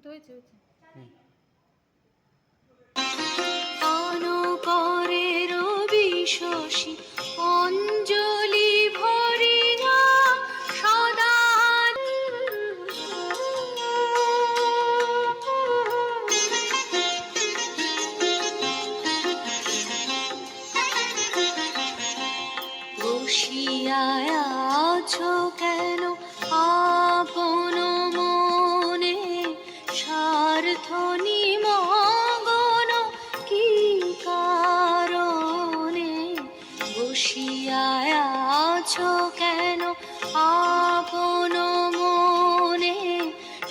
হয়েছে হয়েছে। করে রবি শশী অঞ্জলি ভরিয়া সদা বসিয়া আছো কেন আপন মনে স্বার্থ নিমগ্ন কি কারণে বসিয়া আছো কেন আপন মনে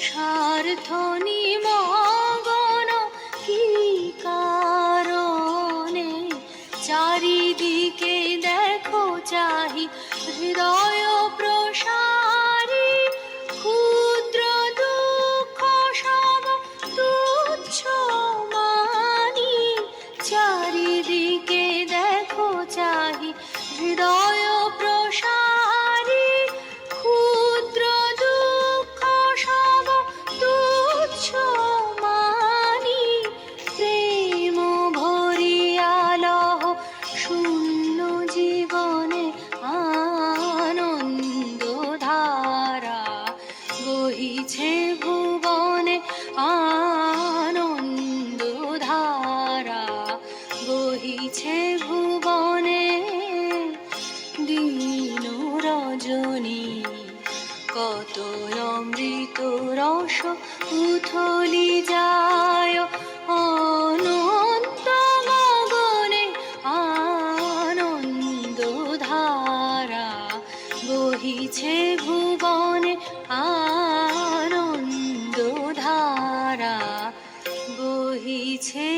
স্বার্থ নিমগ্ন কি কারণে চারিদিকে দেখো চাহি হৃদয় প্রসারী ক্ষুদ্র দুঃখ সব তুচ্ছ মানি চারিদিকে দেখো চাহি হৃদয় প্রসারী ক্ষুদ্র দুঃখ সব তুচ্ছ মানি প্রেম ভরিয়া লহ শূন্য জীবনে আনন্দ ধারা বহিছে ভুবনে আনন্দ ধারা বহিছে ভুবনে দিন রজনী কত অমৃত রস উথলি যায় অনন্ত গগনে আনন্দ ধারা বহিছে ভুবনে আনন্দ ধারা বহিছে